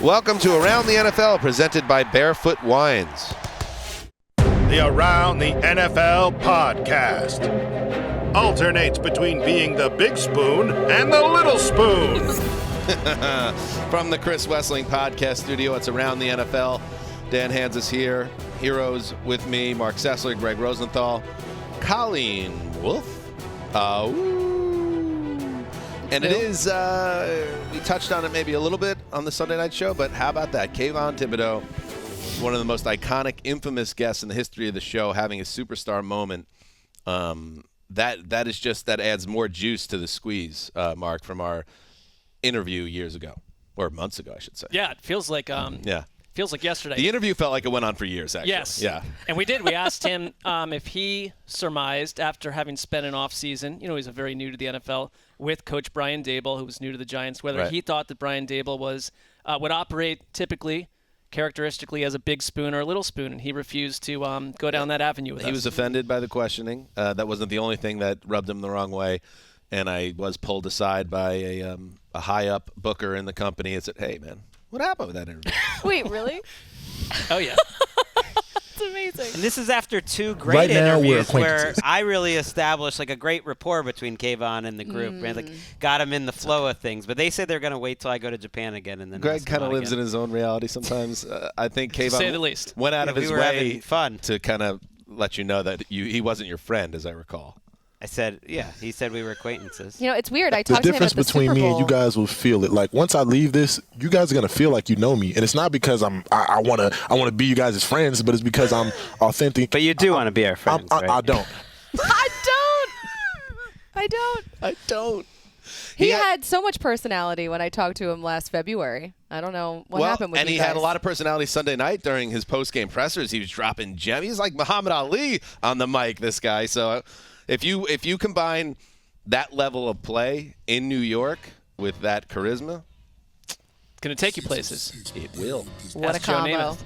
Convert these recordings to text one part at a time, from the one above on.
Welcome to Around the NFL, presented by Barefoot Wines. The Around the NFL podcast alternates between being the big spoon and the little spoon. From the Chris Wessling podcast studio, it's Around the NFL. Dan Hanzus here. Heroes with me, Marc Sessler, Gregg Rosenthal, Colleen, Wolfe. And it is, we touched on it maybe a little bit on the Sunday night show, but how about that? Kayvon Thibodeau, one of the most iconic, infamous guests in the history of the show, having a superstar moment. That adds more juice to the squeeze, Mark, from our interview years ago, or months ago, I should say. Yeah, it feels like feels like yesterday. The interview felt like it went on for years, actually. Yes. Yeah. And we did. We asked him if he surmised, after having spent an off-season, he's a very new to the NFL, with Coach Brian Daboll, who was new to the Giants, whether he thought that Brian Daboll would operate typically, characteristically, as a big spoon or a little spoon, and he refused to go down that avenue with us. He was offended by the questioning. That wasn't the only thing that rubbed him the wrong way, and I was pulled aside by a high-up booker in the company and said, hey, man, what happened with that interview? Wait, really? Oh, yeah. It's amazing. And this is after two great interviews where I really established like a great rapport between Kayvon and the group, and got him in the flow of things. But they said they're going to wait till I go to Japan again, and then Greg kind of lives in his own reality sometimes. I think Kayvon, to say the least, went out of his way fun to kind of let you know that he wasn't your friend, as I recall. I said, yeah. He said we were acquaintances. It's weird. I talked to him at the difference between me and you guys will feel it. Like once I leave this, you guys are gonna feel like you know me, and it's not because I wanna be you guys' friends, but it's because I'm authentic. But you do want to be our friends, right? I don't. I don't. He had so much personality when I talked to him last February. I don't know what happened with and you he guys. had a lot of personality Sunday night during his post-game pressers. He was dropping gems. He's like Muhammad Ali on the mic, this guy. So if you combine that level of play in New York with that charisma, it's going to take you places. It will. What a combo.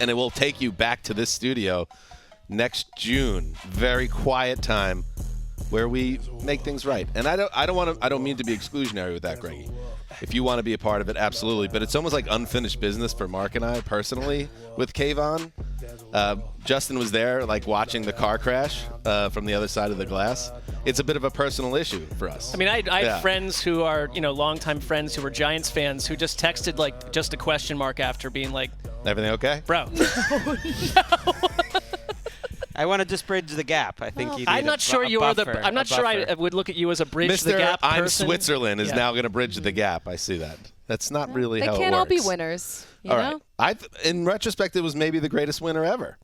And it will take you back to this studio next June. Very quiet time where we make things right. And I don't mean to be exclusionary with that, Greggy. If you want to be a part of it, absolutely. But it's almost like unfinished business for Mark and I personally with Kayvon. Justin was there, like watching the car crash from the other side of the glass. It's a bit of a personal issue for us. I mean, I have friends who are, longtime friends who were Giants fans who just texted like just a question mark after being like, everything okay? Bro. No. I want to just bridge the gap. I think you need I'm not sure you are I'm not sure I would look at you as a bridge the gap person. I'm Switzerland is now going to bridge the gap. I see that. That's not really how it works. They can't all be winners. You know? Right. In retrospect, it was maybe the greatest winner ever.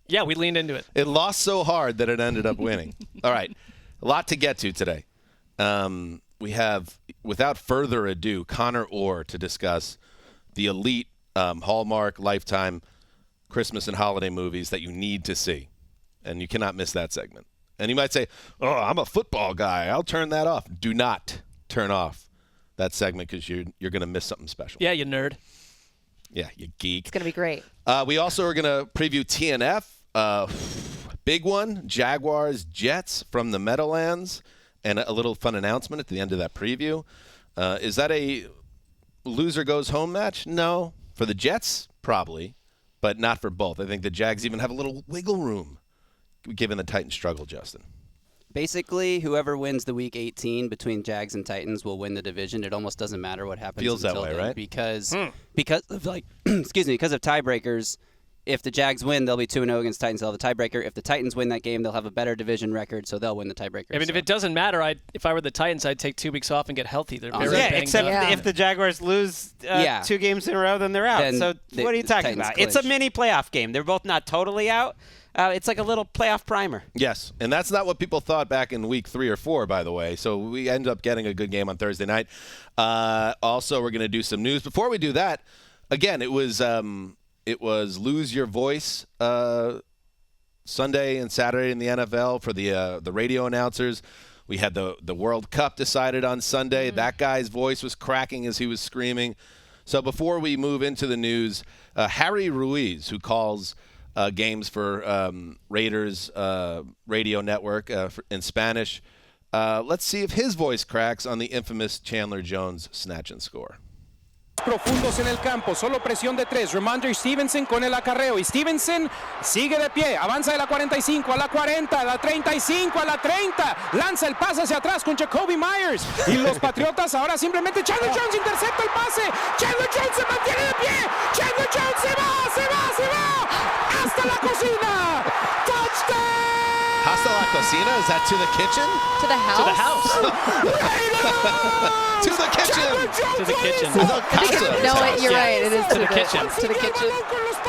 Yeah, we leaned into it. It lost so hard that it ended up winning. All right. A lot to get to today. We have, without further ado, Conor Orr to discuss the elite Hallmark Lifetime Christmas and holiday movies that you need to see. And you cannot miss that segment. And you might say, oh, I'm a football guy. I'll turn that off. Do not turn off that segment because you're going to miss something special. Yeah, you nerd. Yeah, you geek. It's going to be great. We also are going to preview TNF. Big one, Jaguars-Jets from the Meadowlands. And a little fun announcement at the end of that preview. Is that a loser goes home match? No. For the Jets, probably. But not for both. I think the Jags even have a little wiggle room, given the Titans struggle, Justin. Basically, whoever wins the Week 18 between Jags and Titans will win the division. It almost doesn't matter what happens. Feels that way, then, right? Because of because of tiebreakers. If the Jags win, they'll be 2-0 against Titans. They'll have a tiebreaker. If the Titans win that game, they'll have a better division record, so they'll win the tiebreaker. I mean, if it doesn't matter, if I were the Titans, I'd take 2 weeks off and get healthy. They're very banged up. If the Jaguars lose 2 games in a row, then they're out. Then what are you talking about? Clinch. It's a mini playoff game. They're both not totally out. It's like a little playoff primer. Yes, and that's not what people thought back in week 3 or 4, by the way. So we ended up getting a good game on Thursday night. Also, we're going to do some news. Before we do that, again, it was Lose Your Voice Sunday and Saturday in the NFL for the radio announcers. We had the World Cup decided on Sunday. That guy's voice was cracking as he was screaming. So before we move into the news, Harry Ruiz, who calls games for Raiders radio network in Spanish, let's see if his voice cracks on the infamous Chandler Jones snatch and score. profundos en el campo, solo presión de 3. Ramondre Stevenson con el acarreo y Stevenson sigue de pie, avanza de la 45 a la 40, a la 35, a la 30, lanza el pase hacia atrás con Jacoby Myers y los Patriotas ahora simplemente Chandler Jones intercepta el pase, Chandler Jones se mantiene de pie, Chandler Jones se va hasta la cocina, touchdown. Hasta la cocina? Is that to the kitchen? To the house. To the house. To the kitchen. To the kitchen. No, you're right. It is To the kitchen. To the kitchen.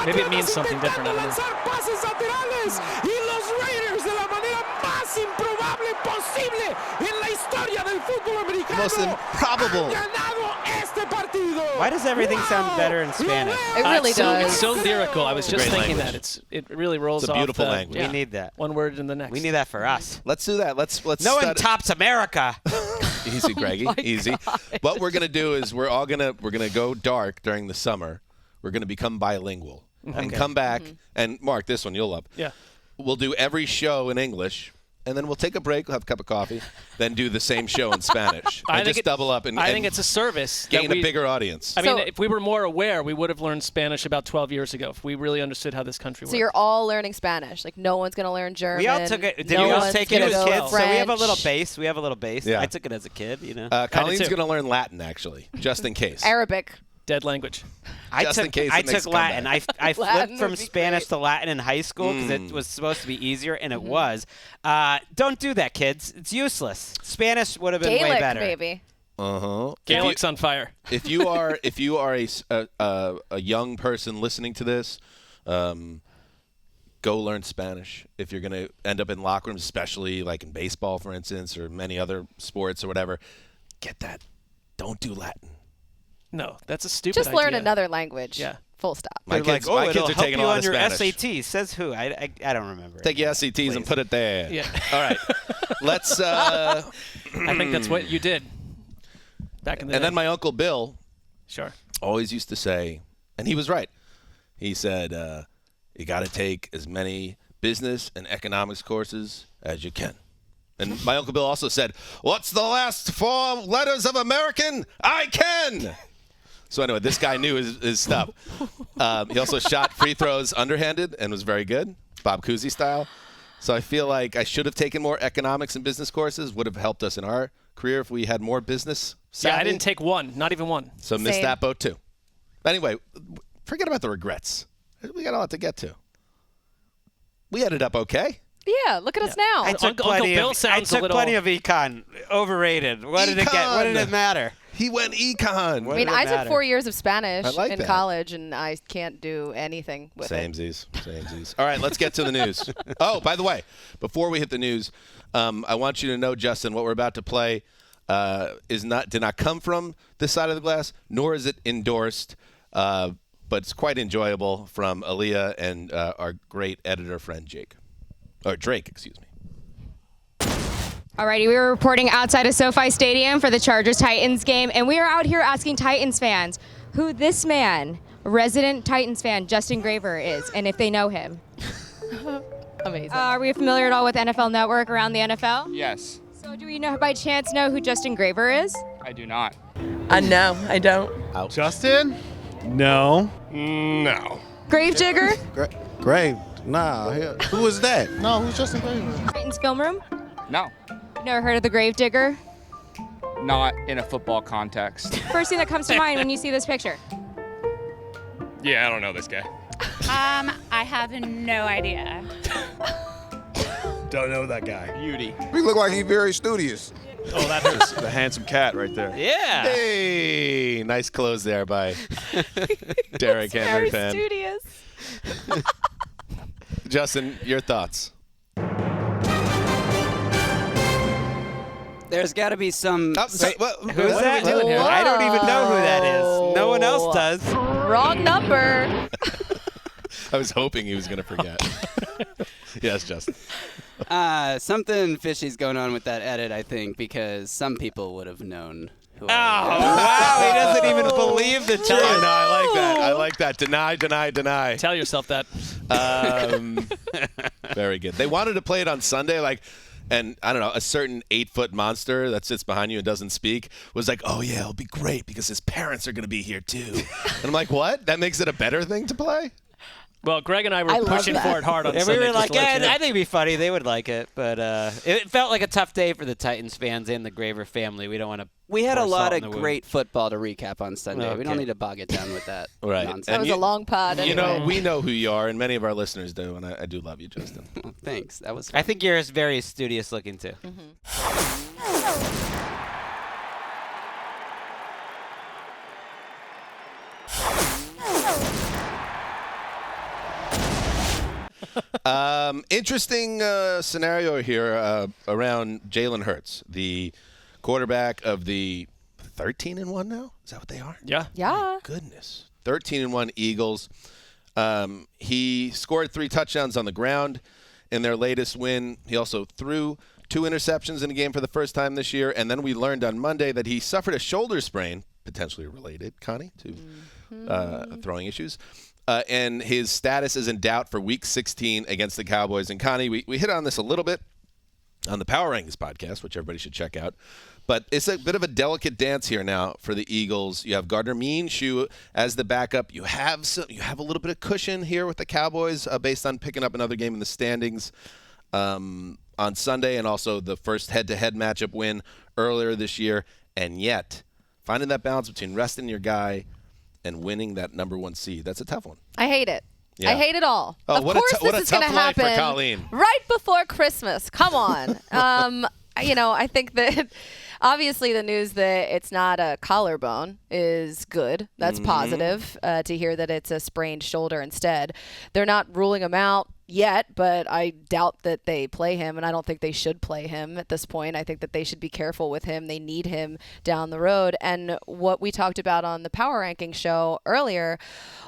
Maybe it means something different. I don't know. Pases laterales y los Raiders de la manera más improbable posible en la historia del fútbol americano. Most improbable. Han ganado este partido. Why does everything sound better in Spanish? It really It's does. so lyrical. I was just Great thinking language. that it really rolls It's a off. beautiful the- language. yeah. We need that. One word in the next. We need that for us. Let's do that. Let's No one study- tops America. Easy, Greggy. Easy. What we're gonna do is we're gonna go dark during the summer. We're gonna become bilingual and come back. And Mark, this one you'll love. Yeah. We'll do every show in English, and then we'll take a break. We'll have a cup of coffee, then do the same show in Spanish. I And think just double up and I think it's a service. that gain a we- bigger audience. I mean, So- if we were more aware, we would have learned Spanish about 12 years ago. If we really understood how this country works. So you're all learning Spanish. Like no one's gonna learn German. We all took it. Did no you all one's take it gonna as go kids? So we have a little French. base. We have a little base. Yeah. I took it as a kid, you know. Colleen's too. going to learn Latin, actually, just in case. Arabic. Dead language. Just in case I it makes took a Latin. comeback. I Latin flipped from would be Spanish great. to Latin in high school because it was supposed to be easier, and it was. Don't do that, kids. It's useless. Spanish would have been way Gaelic, better. maybe. Uh-huh. Gaelic's on fire. If you are a young person listening to this, go learn Spanish. If you're going to end up in locker rooms, especially like in baseball, for instance, or many other sports or whatever, get that. Don't do Latin. No, that's a stupid Just learn idea. another language. Yeah. Full stop. My They're kids, like, my kids it'll are help taking you a lot on of your Spanish. SAT. Says who? I don't remember. Take your SATs and put it there. Yeah. All right. Let's. I think that's what you did back in the day. And then my Uncle Bill Sure. always used to say, and he was right. He said, you got to take as many business and economics courses as you can. And my Uncle Bill also said, what's the last 4 letters of American? I can. So anyway, this guy knew his stuff. He also shot free throws underhanded and was very good, Bob Cousy style. So I feel like I should have taken more economics and business courses. Would have helped us in our career if we had more business savvy. Yeah, I didn't take one, not even one. So missed Same. that boat too. Anyway, forget about the regrets. We got a lot to get to. We ended up okay. Yeah, look at us now. I took Uncle plenty Bill of. I sounds a took little- plenty of econ. Overrated. What did it get? What did it matter? He went econ. What I mean, did it I took matter? 4 years of Spanish I like in that. college, and I can't do anything with it. Samesies. All right, let's get to the news. Oh, by the way, before we hit the news, I want you to know, Justin, what we're about to play did not come from this side of the glass, nor is it endorsed, but it's quite enjoyable from Aaliyah and our great editor friend Drake, excuse me. Alrighty, we were reporting outside of SoFi Stadium for the Chargers-Titans game, and we are out here asking Titans fans who this man, resident Titans fan, Justin Graver, is, and if they know him. Amazing. Are we familiar at all with NFL Network around the NFL? Yes, So do we know, by chance know who Justin Graver is? I do not. No, I don't. Justin? No. No. Gravedigger? Grave? Nah. Who is that? No, who's Justin Graver? Titans film room? No. You've never heard of the Gravedigger? Not in a football context. First thing that comes to mind when you see this picture. Yeah, I don't know this guy. I have no idea. Don't know that guy. Beauty. He look like he's very studious. Oh, that hurts. The handsome cat right there. Yeah. Hey, nice close there by Derek Henry Very fan. studious. Justin, your thoughts? There's got to be some. Who's that? we doing here? I don't even know who that is. No one else does. Wrong number. I was hoping he was going to forget. Yes, Justin. Something fishy's going on with that edit, I think, because some people would have known who Oh, I am. wow. He doesn't even believe the truth. No, I like that. Deny. Tell yourself that. Very good. They wanted to play it on Sunday. Like, And I don't know, a certain 8-foot monster that sits behind you and doesn't speak was like, oh yeah, it'll be great because his parents are going to be here too. And I'm like, what? That makes it a better thing to play? Well, Gregg and I were pushing for it hard on Sunday. We were like, I think it'd be funny. They would like it. But it felt like a tough day for the Titans fans and the Graver family. We don't want to. We had a lot of great football to recap on Sunday. Okay. We don't need to bog it down with that. Right. Nonsense. That was a long pod. Anyway. You know, we know who you are, and many of our listeners do, and I do love you, Justin. Well, thanks. That was fun. I think you're very studious looking, too. Interesting scenario here around Jalen Hurts, the quarterback of the 13-1 now. Is that what they are? Yeah. My goodness, 13-1 Eagles. He scored 3 touchdowns on the ground in their latest win. He also threw 2 interceptions in a game for the first time this year. And then we learned on Monday that he suffered a shoulder sprain, potentially related, Connie, to throwing issues. And his status is in doubt for Week 16 against the Cowboys. And Connie, we hit on this a little bit on the Power Rankings podcast, which everybody should check out. But it's a bit of a delicate dance here now for the Eagles. You have Gardner Minshew as the backup. You have a little bit of cushion here with the Cowboys based on picking up another game in the standings on Sunday, and also the first head-to-head matchup win earlier this year. And yet, finding that balance between resting your guy and winning that number 1 seed, that's a tough one. I hate it. Yeah. I hate it all. Oh, of course this is going to happen for Colleen. right before Christmas. Come on. I think that obviously the news that it's not a collarbone is good. That's positive to hear that it's a sprained shoulder instead. They're not ruling him out yet, but I doubt that they play him, and I don't think they should play him at this point. I think that they should be careful with him. They need him down the road. And what we talked about on the Power Ranking show earlier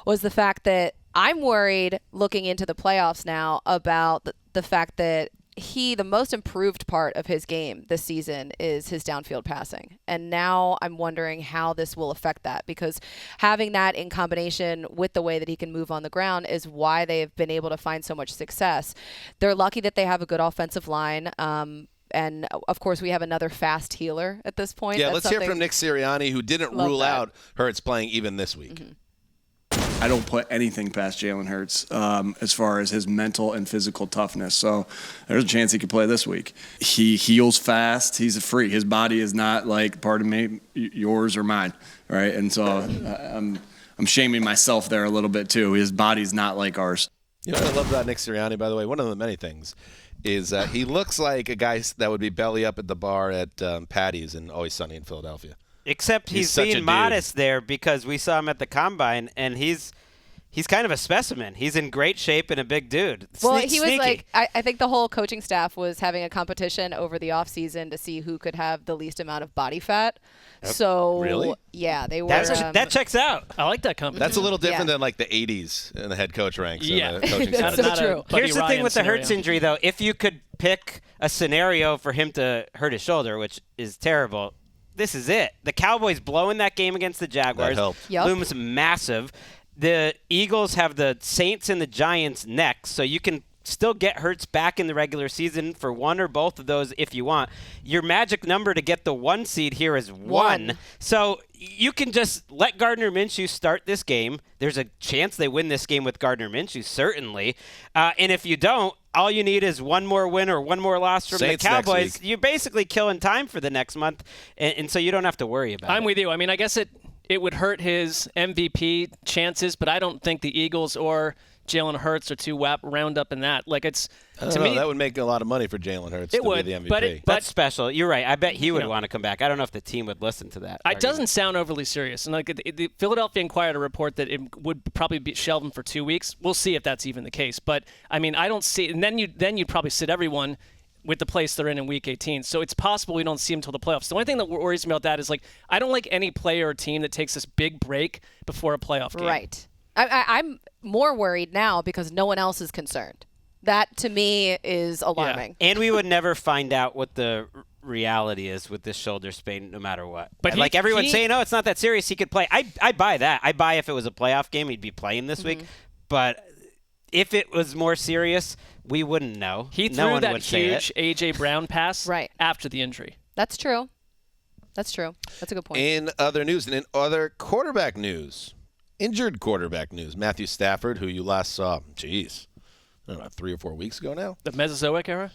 was the fact that I'm worried looking into the playoffs now about the fact that the most improved part of his game this season is his downfield passing. And now I'm wondering how this will affect that, because having that in combination with the way that he can move on the ground is why they've been able to find so much success. They're lucky that they have a good offensive line. And, of course, we have another fast healer at this point. Yeah, let's hear from Nick Sirianni, who didn't rule out Hurts playing even this week. I don't put anything past Jalen Hurts as far as his mental and physical toughness. So there's a chance he could play this week. He heals fast. He's a freak. His body is not like, pardon me, yours or mine, right? And so I'm shaming myself there a little bit too. His body's not like ours. You know what I love about Nick Sirianni, by the way? One of the many things is he looks like a guy that would be belly up at the bar at Patty's in Always Sunny in Philadelphia. Except he's being modest there, because we saw him at the Combine, and he's kind of a specimen. He's in great shape and a big dude. Well, he was like, I think the whole coaching staff was having a competition over the offseason to see who could have the least amount of body fat. So, really? Yeah, they were. That checks out. I like that competition. That's a little different than like the 80s in the head coach ranks. Yeah, the coaching that's staff. so true. Here's the thing with the Hurts injury, though. If you could pick a scenario for him to hurt his shoulder, which is terrible, this is it. The Cowboys blowing that game against the Jaguars looms massive. The Eagles have the Saints and the Giants next, so you can still get Hurts back in the regular season for one or both of those if you want. Your magic number to get the 1 seed here is 1. So you can just let Gardner Minshew start this game. There's a chance they win this game with Gardner Minshew, certainly. And if you don't, all you need is one more win or one more loss from Saints the Cowboys. You're basically killing time for the next month, and so you don't have to worry about it. I'm with you. I mean, I guess it would hurt his MVP chances, but I don't think the Eagles or Jalen Hurts are too round up in that. Like, it's to me that would make a lot of money for Jalen Hurts to be the MVP. But that's special. You're right. I bet he would want to come back. I don't know if the team would listen to that. It doesn't sound overly serious. And like the Philadelphia Inquirer report that it would probably shelve him for 2 weeks. We'll see if that's even the case. But I mean, I don't see. And then you'd probably sit everyone with the place they're in Week 18. So it's possible we don't see him until the playoffs. The only thing that worries me about that is, like, I don't like any player or team that takes this big break before a playoff game. Right. I'm more worried now because no one else is concerned. That, to me, is alarming. Yeah. And we would never find out what the reality is with this shoulder sprain no matter what. But like everyone's saying, oh, it's not that serious. He could play. I buy that. I buy if it was a playoff game, he'd be playing this week. But if it was more serious, we wouldn't know. He no threw one that would say huge it. A.J. Brown pass after the injury. That's true. That's true. That's a good point. In other news and in other quarterback news, injured quarterback news, Matthew Stafford, who you last saw, I don't know, 3 or 4 weeks ago now? The Mesozoic era?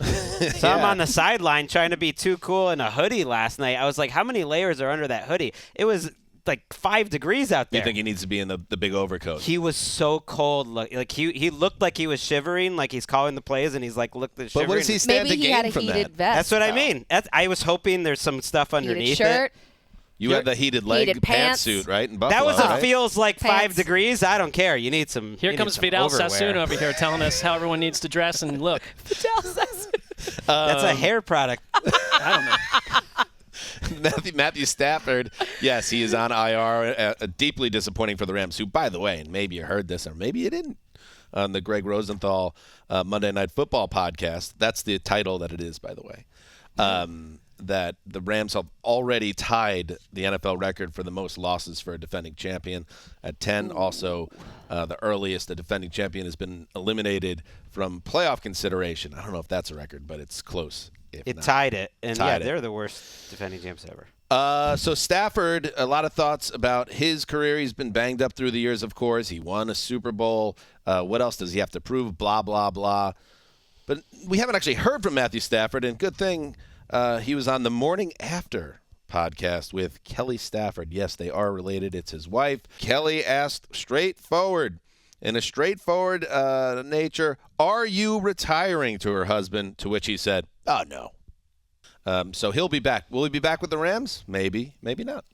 Saw him on the sideline trying to be too cool in a hoodie last night. I was like, how many layers are under that hoodie? It was like 5 degrees out there. You think he needs to be in the big overcoat? He was so cold. Like he looked like he was shivering, like he's calling the plays, and he's like, look, the shivering. But what does he stand Maybe to he had gain a from heated that? vest. That's what I mean. I was hoping there's some stuff underneath heated shirt. it. You had the heated leg Heated pants. pantsuit, right? In Buffalo, That was right? feels like Pants. 5 degrees. I don't care. You need some. Here comes Vidal Sassoon over here telling us how everyone needs to dress and look. Vidal Sassoon. That's a hair product. I don't know. Matthew Stafford, yes, he is on IR. Deeply disappointing for the Rams, who, by the way, and maybe you heard this or maybe you didn't, on the Gregg Rosenthal Monday Night Football podcast. That's the title that it is, by the way. That the Rams have already tied the NFL record for the most losses for a defending champion at 10. Also, the earliest a defending champion has been eliminated from playoff consideration. I don't know if that's a record, but it's close. It tied it, and they're the worst defending champs ever. So Stafford, a lot of thoughts about his career. He's been banged up through the years, of course. He won a Super Bowl. What else does he have to prove? Blah, blah, blah. But we haven't actually heard from Matthew Stafford, and good thing he was on the Morning After podcast with Kelly Stafford. Yes, they are related. It's his wife. Kelly asked in a straightforward nature, are you retiring, to her husband, to which he said, oh, no. So he'll be back. Will he be back with the Rams? Maybe, maybe not.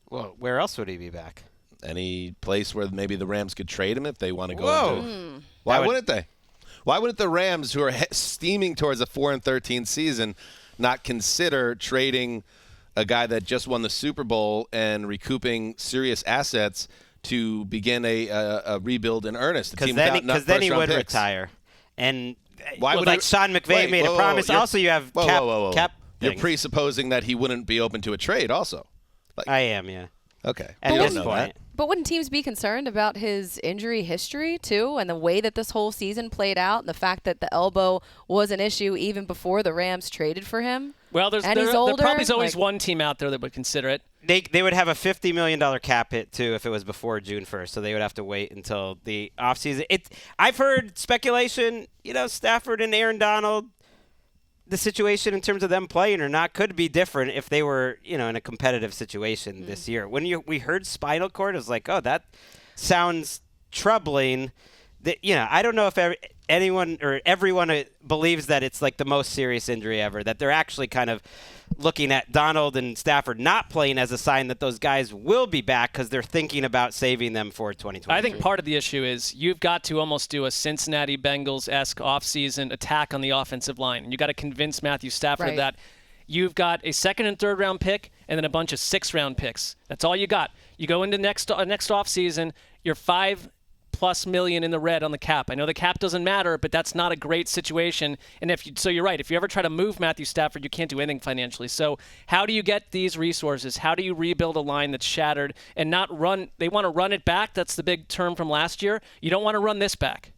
Well, where else would he be back? Any place where maybe the Rams could trade him if they want to go Whoa. into it. Why wouldn't they? Why wouldn't the Rams, who are steaming towards a 4-13 season, not consider trading a guy that just won the Super Bowl and recouping serious assets to begin a rebuild in earnest? Because then he would retire. And why would Sean McVay made a promise. Also, you have cap You're things. presupposing that he wouldn't be open to a trade also. I am, yeah. Okay. At this point. But wouldn't teams be concerned about his injury history, too, and the way that this whole season played out, and the fact that the elbow was an issue even before the Rams traded for him? Well, there probably is always one team out there that would consider it. They would have a $50 million cap hit, too, if it was before June 1st, so they would have to wait until the offseason. I've heard speculation, Stafford and Aaron Donald, the situation in terms of them playing or not could be different if they were, in a competitive situation this year. When we heard spinal cord, it was like, oh, that sounds troubling. I don't know if anyone or everyone believes that it's like the most serious injury ever, that they're actually kind of looking at Donald and Stafford not playing as a sign that those guys will be back because they're thinking about saving them for 2020. I think part of the issue is you've got to almost do a Cincinnati Bengals-esque offseason attack on the offensive line. And you've got to convince Matthew Stafford that you've got a second and third round pick and then a bunch of 6th-round picks. That's all you got. You go into next offseason, you're $5+ million in the red on the cap. I know the cap doesn't matter, but that's not a great situation. And so you're right. If you ever try to move Matthew Stafford, you can't do anything financially. So how do you get these resources? How do you rebuild a line that's shattered and not run? They want to run it back. That's the big term from last year. You don't want to run this back.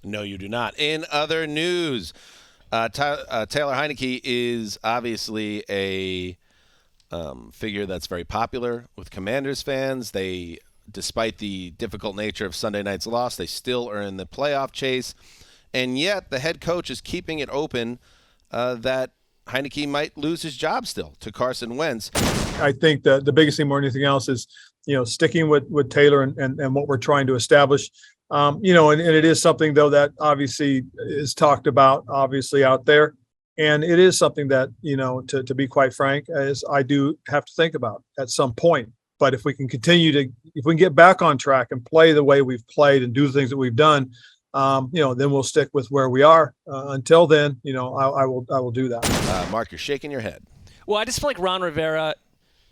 No, you do not. In other news, Taylor Heinicke is obviously a figure that's very popular with Commanders fans. Despite the difficult nature of Sunday night's loss, they still are in the playoff chase. And yet the head coach is keeping it open that Heinicke might lose his job still to Carson Wentz. I think the biggest thing more than anything else is, sticking with Taylor and what we're trying to establish. And it is something, though, that obviously is talked about, obviously, out there. And it is something that, to be quite frank, as I do have to think about at some point. But if we can if we can get back on track and play the way we've played and do the things that we've done, then we'll stick with where we are. Until then, I will do that. Mark, you're shaking your head. Well, I just feel like Ron Rivera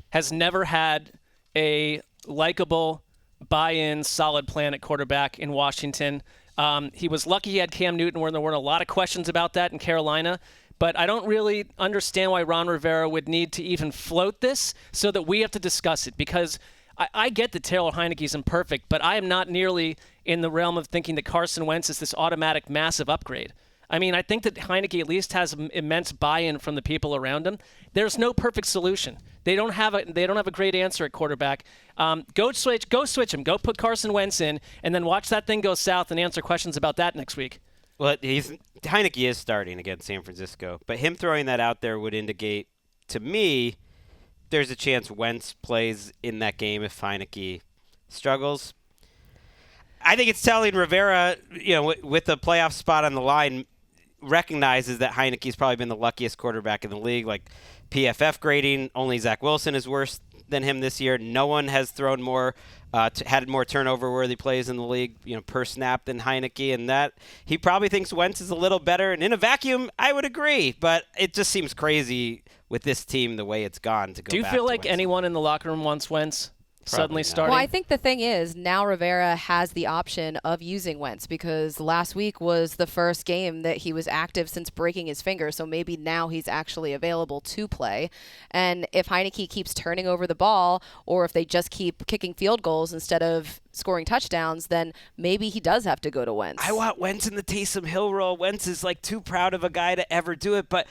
has never had a likable, buy-in, solid plan at quarterback in Washington. He was lucky he had Cam Newton, where there weren't a lot of questions about that in Carolina. But I don't really understand why Ron Rivera would need to even float this so that we have to discuss it, because I get that Taylor Heineke's imperfect, but I am not nearly in the realm of thinking that Carson Wentz is this automatic massive upgrade. I mean, I think that Heineke at least has immense buy-in from the people around him. There's no perfect solution. They don't have a great answer at quarterback. Go switch him. Go put Carson Wentz in, and then watch that thing go south and answer questions about that next week. Well, Heineke is starting against San Francisco, but him throwing that out there would indicate to me there's a chance Wentz plays in that game if Heineke struggles. I think it's telling Rivera, with the playoff spot on the line, recognizes that Heineke's probably been the luckiest quarterback in the league. Like PFF grading, only Zach Wilson is worse than him this year. No one has thrown more, had more turnover-worthy plays in the league, per snap than Heineke, and that he probably thinks Wentz is a little better. And in a vacuum, I would agree, but it just seems crazy with this team the way it's gone to go. Do you back feel to like Wentz. Anyone in the locker room wants Wentz? Suddenly starting? Well, I think the thing is now Rivera has the option of using Wentz because last week was the first game that he was active since breaking his finger. So maybe now he's actually available to play. And if Heineke keeps turning over the ball or if they just keep kicking field goals instead of scoring touchdowns, then maybe he does have to go to Wentz. I want Wentz in the Taysom Hill role. Wentz is like too proud of a guy to ever do it, but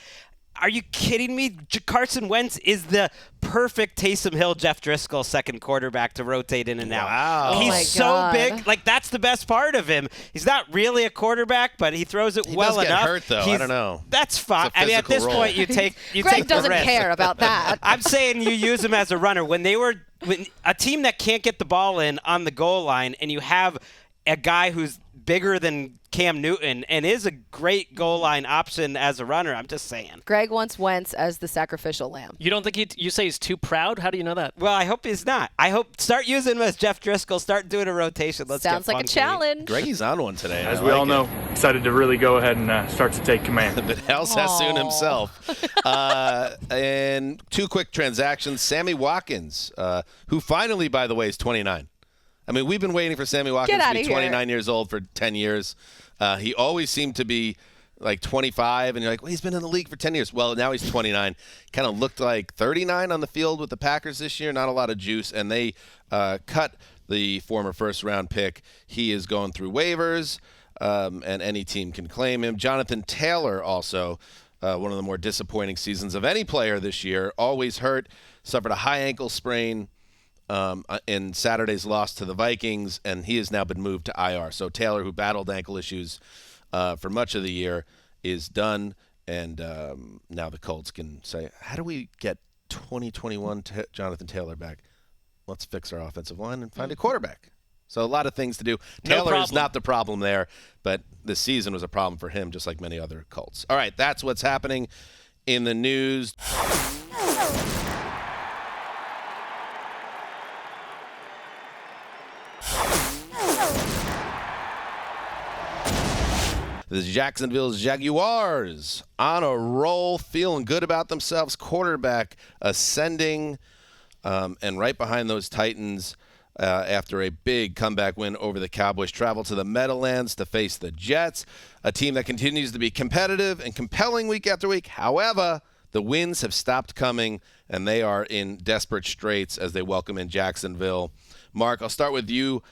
are you kidding me? Carson Wentz is the perfect Taysom Hill, Jeff Driscoll second quarterback to rotate in and out. Wow. He's so big. Like, that's the best part of him. He's not really a quarterback, but he throws it well enough. He does get hurt, though. I don't know. That's fine. I mean, at this point, you take Gregg the doesn't risk. care about that. I'm saying you use him as a runner. When a team that can't get the ball in on the goal line and you have a guy who's bigger than Cam Newton and is a great goal line option as a runner. I'm just saying. Gregg wants Wentz as the sacrificial lamb. You don't think you say he's too proud? How do you know that? Well, I hope he's not. I hope start using him as Jeff Driscoll. Start doing a rotation. Let's Sounds get like a funky. challenge. Greggy's on one today. As we all know, excited to really go ahead and start to take command. The Hal Sassoon himself. And two quick transactions. Sammy Watkins, who finally, by the way, is 29. I mean, we've been waiting for Sammy Watkins to be 29 years old for 10 years. He always seemed to be like 25, and you're like, well, he's been in the league for 10 years. Well, now he's 29. Kind of looked like 39 on the field with the Packers this year. Not a lot of juice, and they cut the former first-round pick. He is going through waivers, and any team can claim him. Jonathan Taylor also, one of the more disappointing seasons of any player this year, always hurt, suffered a high ankle sprain in Saturday's loss to the Vikings, and he has now been moved to IR. So Taylor, who battled ankle issues for much of the year, is done, and now the Colts can say, how do we get 2021 Jonathan Taylor back? Let's fix our offensive line and find a quarterback. So a lot of things to do. Taylor is not the problem there, but this season was a problem for him, just like many other Colts. All right, that's what's happening in the news. The Jacksonville Jaguars on a roll, feeling good about themselves. Quarterback ascending, and right behind those Titans after a big comeback win over the Cowboys. Travel to the Meadowlands to face the Jets, a team that continues to be competitive and compelling week after week. However, the wins have stopped coming, and they are in desperate straits as they welcome in Jacksonville. Mark, I'll start with you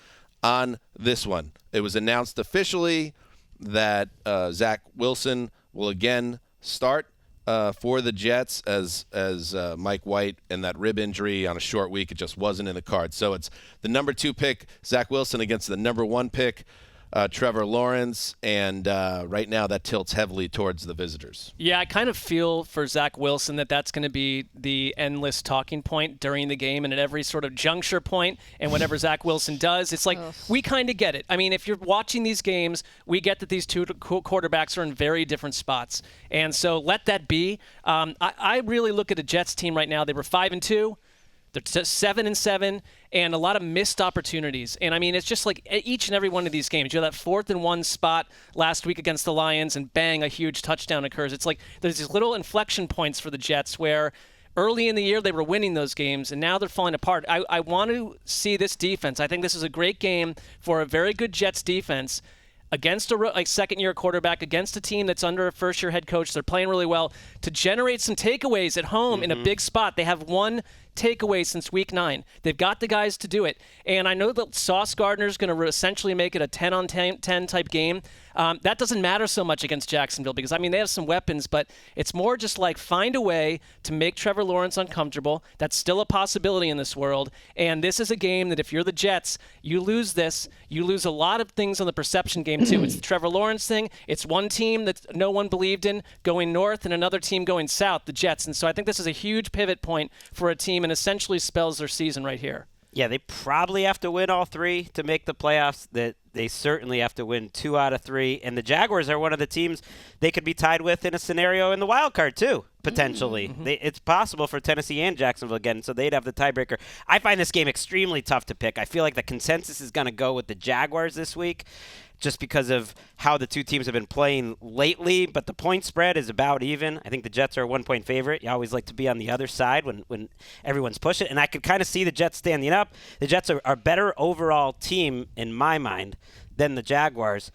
on this one. It was announced officially that Zach Wilson will again start for the Jets as Mike White and that rib injury on a short week, it just wasn't in the cards. So it's the number 2 pick, Zach Wilson, against the number 1 pick, Trevor Lawrence, and right now that tilts heavily towards the visitors. Yeah, I kind of feel for Zach Wilson that's going to be the endless talking point during the game and at every sort of juncture point, and whatever Zach Wilson does, it's like we kind of get it. I mean, if you're watching these games, we get that these two quarterbacks are in very different spots, and so let that be. I really look at a Jets team right now. They were 5-2. They're 7-7, and a lot of missed opportunities. And, I mean, it's just like each and every one of these games. You have that 4th and 1 spot last week against the Lions, and bang, a huge touchdown occurs. It's like there's these little inflection points for the Jets where early in the year they were winning those games, and now they're falling apart. I want to see this defense. I think this is a great game for a very good Jets defense against a second-year quarterback, against a team that's under a first-year head coach. They're playing really well. To generate some takeaways at home in a big spot, they have one takeaway since week 9. They've got the guys to do it. And I know that Sauce Gardner's going to essentially make it a 10-on-10 type game. That doesn't matter so much against Jacksonville because, I mean, they have some weapons, but it's more just like find a way to make Trevor Lawrence uncomfortable. That's still a possibility in this world. And this is a game that if you're the Jets, you lose this, you lose a lot of things on the perception game too. It's the Trevor Lawrence thing. It's one team that no one believed in going north and another team going south, the Jets. And so I think this is a huge pivot point for a team and essentially spells their season right here. Yeah, they probably have to win all 3 to make the playoffs. That they certainly have to win 2 out of 3. And the Jaguars are one of the teams they could be tied with in a scenario in the wild card too, potentially. It's possible for Tennessee and Jacksonville again, so they'd have the tiebreaker. I find this game extremely tough to pick. I feel like the consensus is going to go with the Jaguars this week, just because of how the two teams have been playing lately, but the point spread is about even. I think the Jets are a 1-point favorite. You always like to be on the other side when everyone's pushing, and I could kind of see the Jets standing up. The Jets are a better overall team, in my mind, than the Jaguars,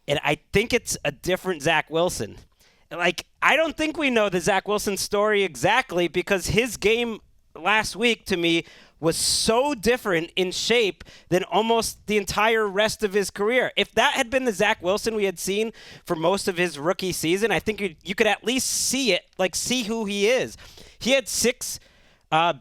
and I think it's a different Zach Wilson. Like, I don't think we know the Zach Wilson story exactly because his game last week, to me, was so different in shape than almost the entire rest of his career. If that had been the Zach Wilson we had seen for most of his rookie season, I think you could at least see it, like see who he is. He had 6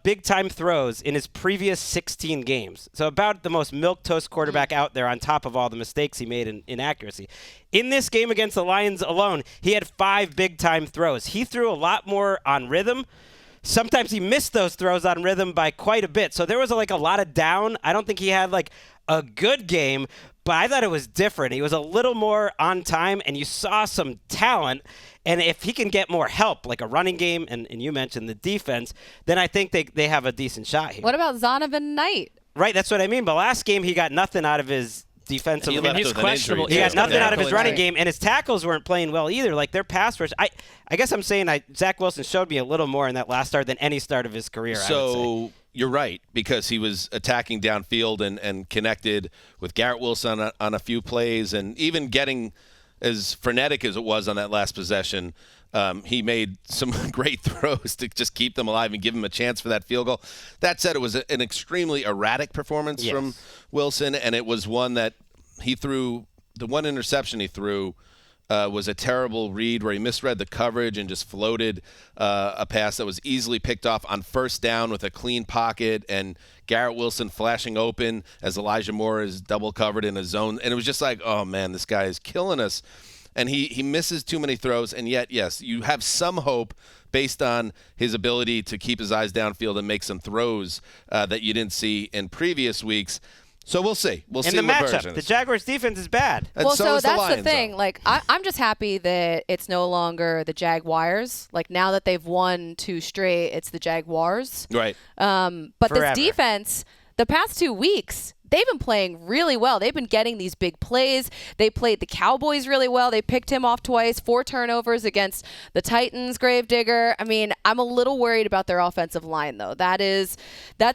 big-time throws in his previous 16 games. So about the most milquetoast quarterback out there on top of all the mistakes he made in accuracy. In this game against the Lions alone, he had 5 big-time throws. He threw a lot more on rhythm. Sometimes he missed those throws on rhythm by quite a bit. So there was a lot of down. I don't think he had a good game, but I thought it was different. He was a little more on time, and you saw some talent. And if he can get more help, like a running game, and you mentioned the defense, then I think they have a decent shot here. What about Zonovan Knight? Right, that's what I mean. But last game, he got nothing out of his defensive. He's questionable. He got nothing out of his running game, and his tackles weren't playing well either. Like their pass rush. I guess I'm saying Zach Wilson showed me a little more in that last start than any start of his career. So I would say. You're right, because he was attacking downfield and connected with Garrett Wilson on a few plays, and even getting as frenetic as it was on that last possession. He made some great throws to just keep them alive and give him a chance for that field goal. That said, it was an extremely erratic performance from Wilson, and it was one that he threw. The one interception he threw was a terrible read where he misread the coverage and just floated a pass that was easily picked off on first down with a clean pocket, and Garrett Wilson flashing open as Elijah Moore is double covered in a zone. And it was just like, oh, man, this guy is killing us. And he misses too many throws, and yet, yes, you have some hope based on his ability to keep his eyes downfield and make some throws that you didn't see in previous weeks. So we'll see. We'll see in the what matchup. version The Jaguars' defense is bad. And well, so is that's the thing. Like, I'm just happy that it's no longer the Jaguars. Like, now that they've won 2 straight, it's the Jaguars. Right. But Forever. this defense, the past 2 weeks, they've been playing really well. They've been getting these big plays. They played the Cowboys really well. They picked him off twice, 4 turnovers against the Titans, Gravedigger. I mean, I'm a little worried about their offensive line, though. That's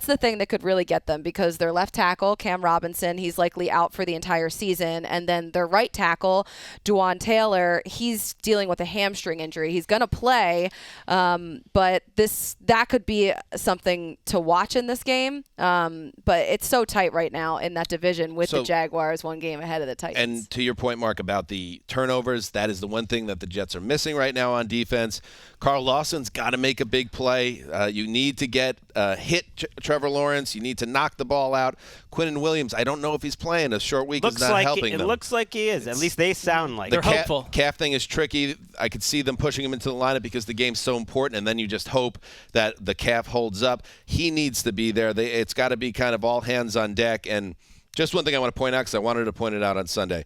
the thing that could really get them, because their left tackle, Cam Robinson, he's likely out for the entire season. And then their right tackle, Duane Taylor, he's dealing with a hamstring injury. He's going to play, but that could be something to watch in this game. But it's so tight right now in that division with the Jaguars 1 game ahead of the Titans. And to your point, Mark, about the turnovers, that is the one thing that the Jets are missing right now on defense. Carl Lawson's got to make a big play. You need to hit Trevor Lawrence. You need to knock the ball out. Quinnen Williams, I don't know if he's playing. A short week is not helping them. It looks like he is. At least they sound like they're hopeful. Calf thing is tricky. I could see them pushing him into the lineup because the game's so important, and then you just hope that the calf holds up. He needs to be there. It's got to be kind of all hands on deck. And just one thing I want to point out, because I wanted to point it out on Sunday,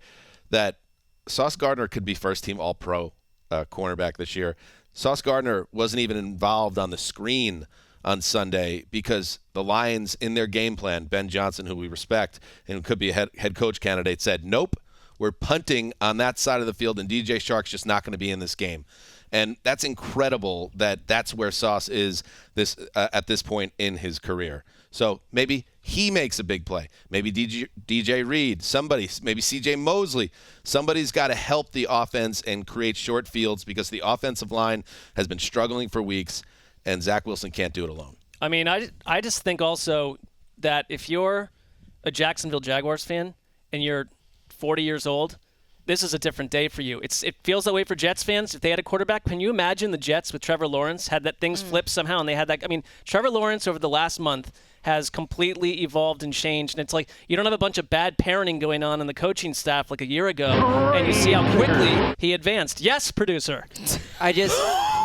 that Sauce Gardner could be first-team All-Pro cornerback this year. Sauce Gardner wasn't even involved on the screen on Sunday because the Lions, in their game plan, Ben Johnson, who we respect and could be a head coach candidate, said, nope, we're punting on that side of the field, and DJ Shark's just not going to be in this game. And that's incredible that that's where Sauce is at this point in his career. So maybe he makes a big play. Maybe DJ Reed, somebody, maybe CJ Mosley. Somebody's got to help the offense and create short fields because the offensive line has been struggling for weeks, and Zach Wilson can't do it alone. I mean, I just think also that if you're a Jacksonville Jaguars fan and you're 40 years old, this is a different day for you. It feels that way for Jets fans. If they had a quarterback, can you imagine the Jets with Trevor Lawrence had that things flipped somehow and they had that? I mean, Trevor Lawrence over the last month has completely evolved and changed. And it's like you don't have a bunch of bad parenting going on in the coaching staff like a year ago, and you see how quickly he advanced. Yes, producer. I just...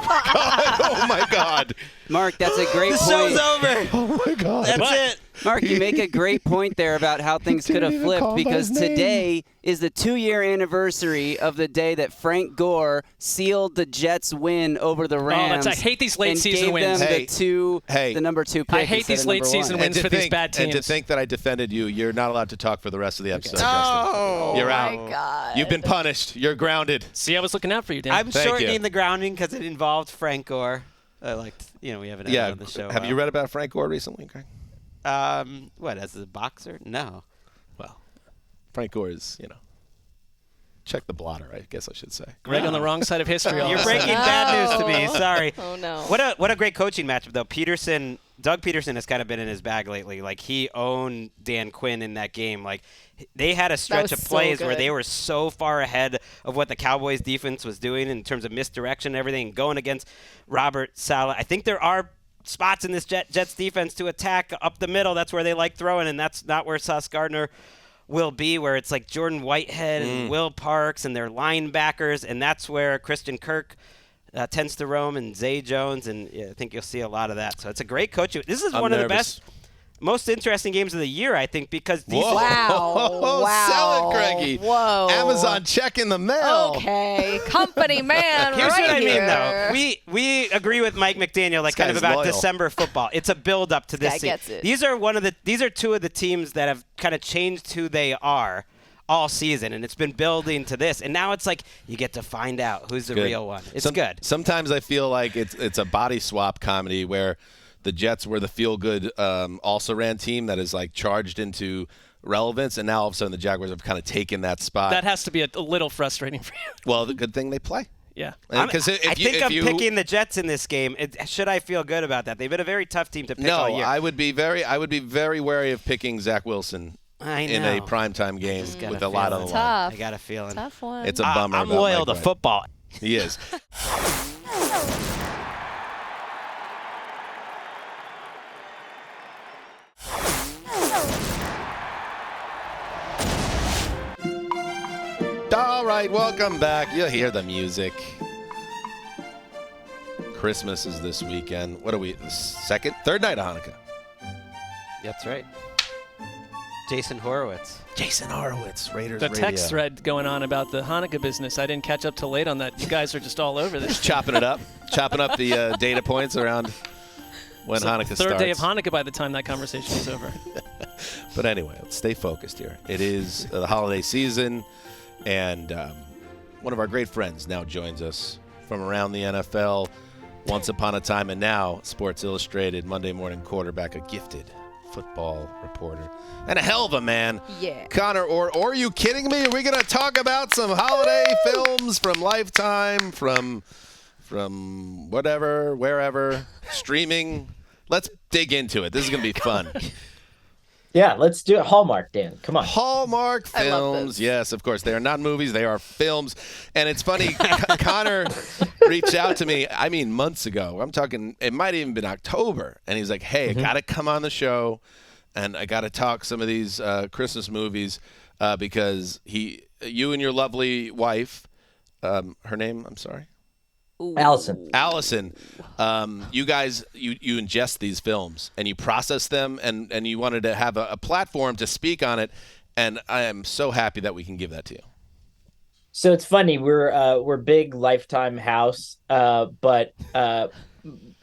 Oh, my God. Mark, that's a great point. The show's over. Oh, my God. That's it. Mark, you make a great point there about how things could have flipped because today is the 2-year anniversary of the day that Frank Gore sealed the Jets' win over the Rams. I hate these late and season gave wins. Them the number 2 pick. I hate these late season wins for these bad teams. And to think that I defended you, you're not allowed to talk for the rest of the episode. Oh, you're out. Oh, my God. You've been punished. You're grounded. See, I was looking out for you, Dan. I'm Thank shortening you. the grounding because it involved Frank Gore. I liked, we haven't had it on the show. Have you read about Frank Gore recently, Greg? What, as a boxer? No. Well, Frank Gore is, check the blotter, I guess I should say. Greg on the wrong side of history. You're breaking bad news to me. Sorry. Oh, no. What a great coaching matchup, though. Doug Peterson has kind of been in his bag lately. Like, he owned Dan Quinn in that game. Like, they had a stretch of plays where they were so far ahead of what the Cowboys defense was doing in terms of misdirection and everything, going against Robert Saleh. I think there are spots in this Jets defense to attack up the middle. That's where they like throwing, and that's not where Sauce Gardner will be, where it's like Jordan Whitehead and Will Parks and their linebackers, and that's where Christian Kirk tends to roam, and Zay Jones, and I think you'll see a lot of that. So it's a great coaching. This is one of the best, most interesting games of the year, I think, because these. Wow. Sell it, Greggy. Whoa. Amazon check in the mail. Okay. Company man. Here's right what I mean, here. though. We agree with Mike McDaniel, like kind of about December football. It's a build up to this. Guy gets it. These are two of the teams that have kind of changed who they are all season, and it's been building to this, and now it's like you get to find out who's the real one. It's good. Sometimes I feel like it's a body swap comedy where the Jets were the feel-good also-ran team that is like charged into relevance, and now all of a sudden the Jaguars have kind of taken that spot. That has to be a little frustrating for you. Well, the good thing they play. Yeah. I think I'm picking the Jets in this game. Should I feel good about that? They've been a very tough team to pick all year. No, I would be very wary of picking Zach Wilson in a primetime game with a lot on the line. I got a feeling. Tough one. It's a bummer. I'm loyal to football. He is. All right, welcome back. You'll hear the music. Christmas is this weekend. What are we? Third night of Hanukkah. That's right. Jason Horowitz, Raiders The Radio. text thread going on about the Hanukkah business. I didn't catch up till late on that. You guys are just all over this. Just chopping it up. Chopping up the data points around when Hanukkah starts. Third day of Hanukkah by the time that conversation is over. But anyway, let's stay focused here. It is the holiday season, and one of our great friends now joins us from around the NFL. Once upon a time and now, Sports Illustrated Monday morning quarterback, a gifted football reporter, and a hell of a man. Yeah. Conor Orr. Or are you kidding me? Are we going to talk about some holiday films from Lifetime, from whatever, wherever, streaming? Let's dig into it. This is going to be fun. Yeah, let's do it. Hallmark, Dan. Come on. Hallmark films. Yes, of course. They are not movies. They are films. And it's funny, Conor reached out to me, months ago. I'm talking, it might have even been October. And he's like, hey, I got to come on the show, and I got to talk some of these Christmas movies because you and your lovely wife, her name, I'm sorry? Allison. You guys, you ingest these films and you process them, and you wanted to have a platform to speak on it, and I am so happy that we can give that to you. So it's funny, we're big Lifetime house, but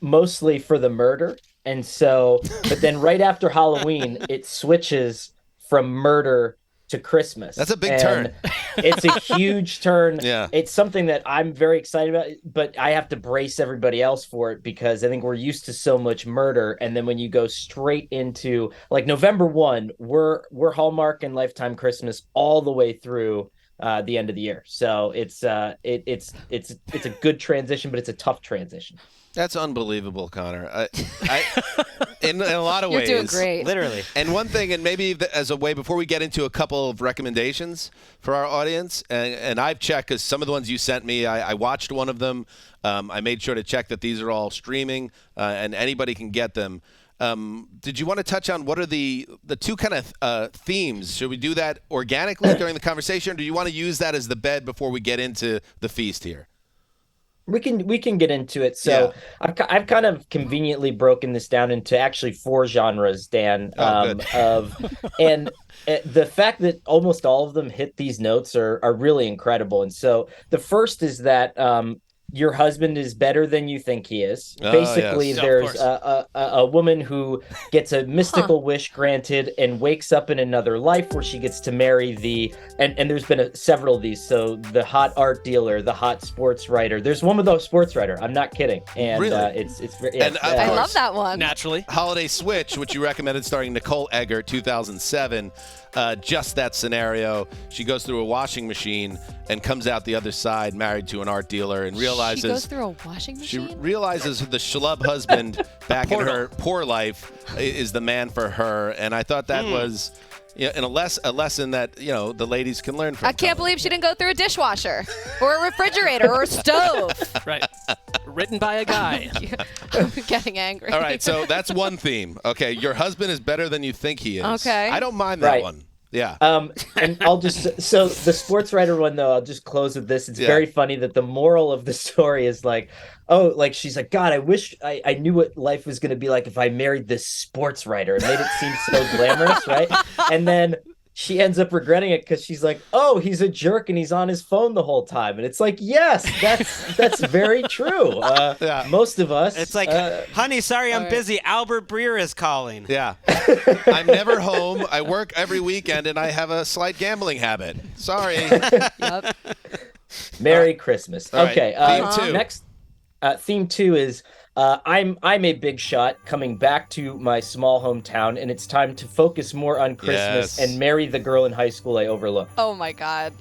mostly for the murder, and so but then right after Halloween it switches from murder to Christmas. That's a big turn. It's a huge turn. Yeah. It's something that I'm very excited about, but I have to brace everybody else for it because I think we're used to so much murder. And then when you go straight into like November 1, we're Hallmark and Lifetime Christmas all the way through the end of the year. So it's a good transition, but it's a tough transition. That's unbelievable, Connor. In a lot of ways. You're doing great. Literally. And one thing, and maybe as a way, before we get into a couple of recommendations for our audience, and I've checked, because some of the ones you sent me, I watched one of them. I made sure to check that these are all streaming, and anybody can get them. Did you want to touch on what are the two kind of themes? Should we do that organically during the conversation, or do you want to use that as the bed before we get into the feast here? We can get into it. So yeah. I've kind of conveniently broken this down into actually 4 genres, Dan. And the fact that almost all of them hit these notes are really incredible. And so the first is that your husband is better than you think he is. Basically, yes. There's a woman who gets a mystical wish granted and wakes up in another life where she gets to marry and there's been several of these. So the hot art dealer, the hot sports writer. There's one with a sports writer. I'm not kidding. And really? It's very. Yeah, and I love that one. Naturally. Holiday Switch, which you recommended, starring Nicole Eggert, 2007. Just that scenario. She goes through a washing machine and comes out the other side married to an art dealer and realizes she goes through a washing machine? She realizes the schlub husband back in her poor life is the man for her. And I thought that was a lesson that the ladies can learn from. I can't believe she didn't go through a dishwasher or a refrigerator or a stove. Right. Written by a guy. I'm getting angry. All right, so that's one theme. Okay, your husband is better than you think he is. Okay. I don't mind that one. Yeah. And I'll just so the sports writer one though, I'll just close with this. It's very funny that the moral of the story is like, she's like, God, I wish I knew what life was going to be like if I married this sports writer. It made it seem so glamorous, right? And then she ends up regretting it because she's like, oh, he's a jerk and he's on his phone the whole time. And it's like, yes, that's very true. Most of us. It's like, honey, sorry, I'm busy. Albert Breer is calling. Yeah. I'm never home. I work every weekend and I have a slight gambling habit. Sorry. Yep. Merry Christmas. Okay. Theme 2. Next, theme 2 is I'm a big shot coming back to my small hometown, and it's time to focus more on Christmas and marry the girl in high school I overlooked. Oh my God.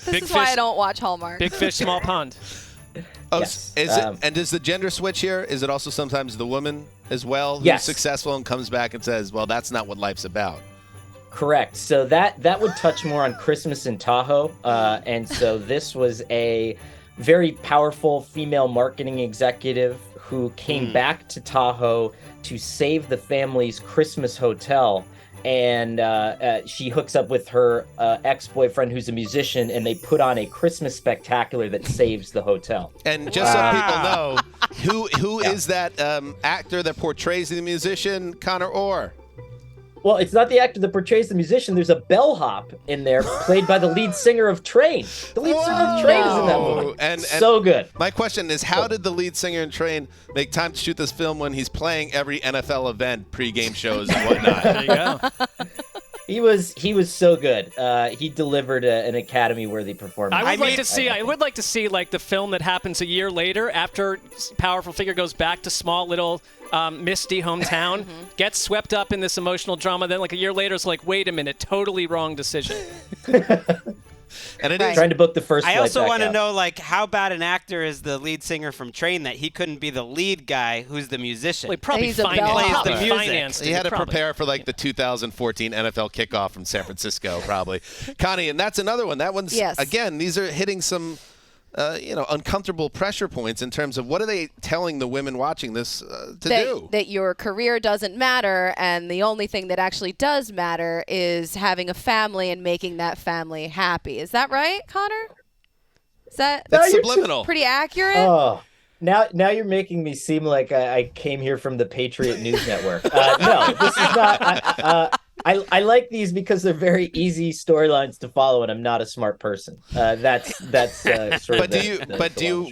This is why I don't watch Hallmark. Big fish, small pond. Oh, yes. Is it? And does the gender switch here? Is it also sometimes the woman as well who's successful and comes back and says, well, that's not what life's about? Correct. So that would touch more on Christmas in Tahoe. And so this was a very powerful female marketing executive who came back to Tahoe to save the family's Christmas hotel. And she hooks up with her ex-boyfriend who's a musician, and they put on a Christmas spectacular that saves the hotel. And just so people know, who is that actor that portrays the musician, Conor Orr? Well, it's not the actor that portrays the musician. There's a bellhop in there played by the lead singer of Train. The lead singer of Train is in that movie. And so good. My question is, how did the lead singer in Train make time to shoot this film when he's playing every NFL event, pre-game shows and whatnot? There you go. He was so good. He delivered an Academy-worthy performance. I would like to see like the film that happens a year later after powerful figure goes back to small little misty hometown, gets swept up in this emotional drama. Then like a year later, it's like, wait a minute, totally wrong decision. And it is trying to book the first. I also want to know, like, how bad an actor is the lead singer from Train that he couldn't be the lead guy who's the musician. Well, he probably plays the music. He had to prepare for like the 2014 NFL kickoff from San Francisco, probably. Connie, and that's another one. That one's again. These are hitting some. Uncomfortable pressure points in terms of what are they telling the women watching this to do? That your career doesn't matter, and the only thing that actually does matter is having a family and making that family happy. Is that right, Connor? That's subliminal. Pretty accurate? Oh. Now you're making me seem like I came here from the Patriot News Network. No, this is not. I like these because they're very easy storylines to follow, and I'm not a smart person. That's sort of.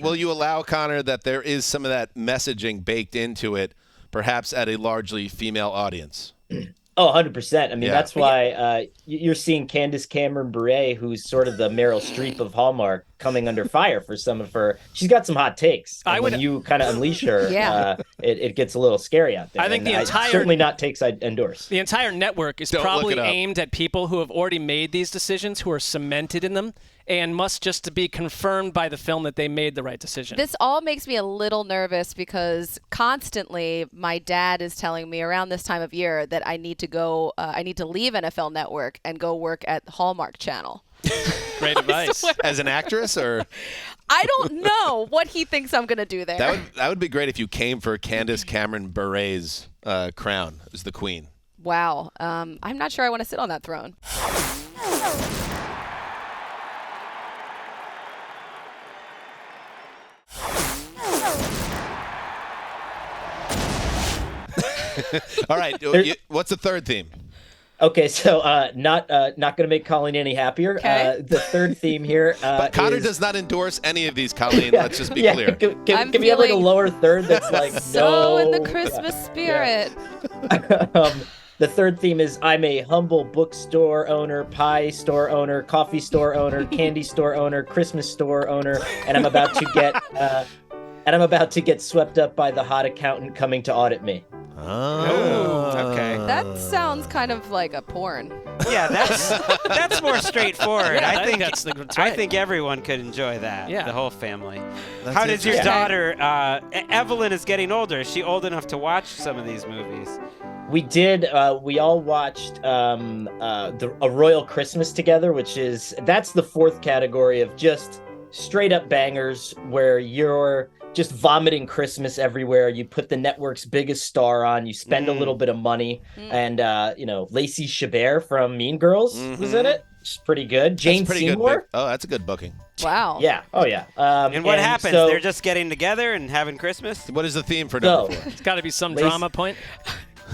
Will you allow, Connor, that there is some of that messaging baked into it, perhaps at a largely female audience? Oh, 100%. I mean, that's why you're seeing Candace Cameron Bure, who's sort of the Meryl Streep of Hallmark, coming under fire for some of her. She's got some hot takes. When you kind of unleash her, it gets a little scary out there. I think certainly not takes I'd endorse. The entire network is probably aimed at people who have already made these decisions, who are cemented in them, and must just be confirmed by the film that they made the right decision. This all makes me a little nervous because constantly my dad is telling me around this time of year that I need to go, I need to leave NFL Network and go work at Hallmark Channel. Great advice. As an actress, or? I don't know what he thinks I'm going to do there. That would be great if you came for Candace Cameron Bure's crown as the queen. Wow. I'm not sure I want to sit on that throne. All right. What's the third theme? Okay, so not going to make Colleen any happier. Okay. The third theme here. But Connor does not endorse any of these, Colleen. Let's just be clear. Can we have like a lower third that's like so in the Christmas spirit. The third theme is I'm a humble bookstore owner, pie store owner, coffee store owner, candy store owner, Christmas store owner, and I'm about to get swept up by the hot accountant coming to audit me. Oh, okay. That sounds kind of like a porn. Yeah, that's more straightforward. Yeah, I think everyone could enjoy that. Yeah. The whole family. How does your daughter, Evelyn is getting older. Is she old enough to watch some of these movies? We did. We all watched A Royal Christmas together, that's the fourth category of just straight up bangers where you're just vomiting Christmas everywhere. You put the network's biggest star on. You spend a little bit of money, and Lacey Chabert from Mean Girls was in it. She's pretty good. Jane Seymour. That's a good booking. Wow. Yeah. Oh yeah. And what happens? They're just getting together and having Christmas. What is the theme for number 4? It's got to be some drama point.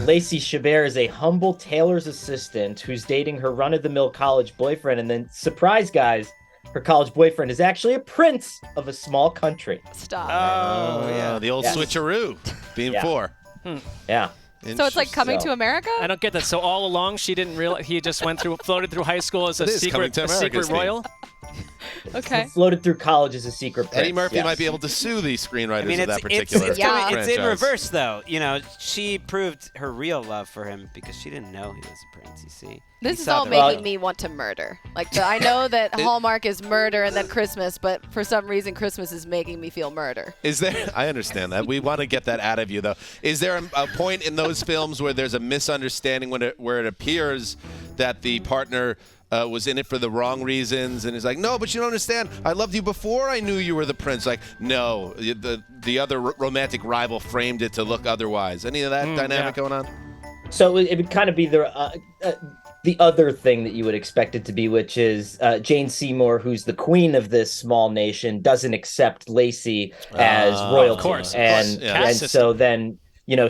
Lacey Chabert is a humble tailor's assistant who's dating her run-of-the-mill college boyfriend, and then surprise, guys. Her college boyfriend is actually a prince of a small country. Stop. Oh, yeah. The old switcheroo. Theme 4. Yeah. So it's like Coming to America? I don't get that. So all along she didn't realize he just floated through high school as a secret royal? Okay. Floated through college as a secret prince. Eddie Murphy might be able to sue the screenwriters of that particular franchise. It's in reverse, though. She proved her real love for him because she didn't know he was a prince, you see. This is all making me want to murder. I know that Hallmark is murder and then Christmas, but for some reason Christmas is making me feel murder. I understand that. We want to get that out of you, though. Is there a point in those films where there's a misunderstanding where it appears that the partner was in it for the wrong reasons and is like, no, but you don't understand. I loved you before I knew you were the prince. Like, no, the other romantic rival framed it to look otherwise. Any of that dynamic going on? So it would kind of be the other thing that you would expect it to be, which is Jane Seymour, who's the queen of this small nation, doesn't accept Lacey as royalty. Of course. And so then,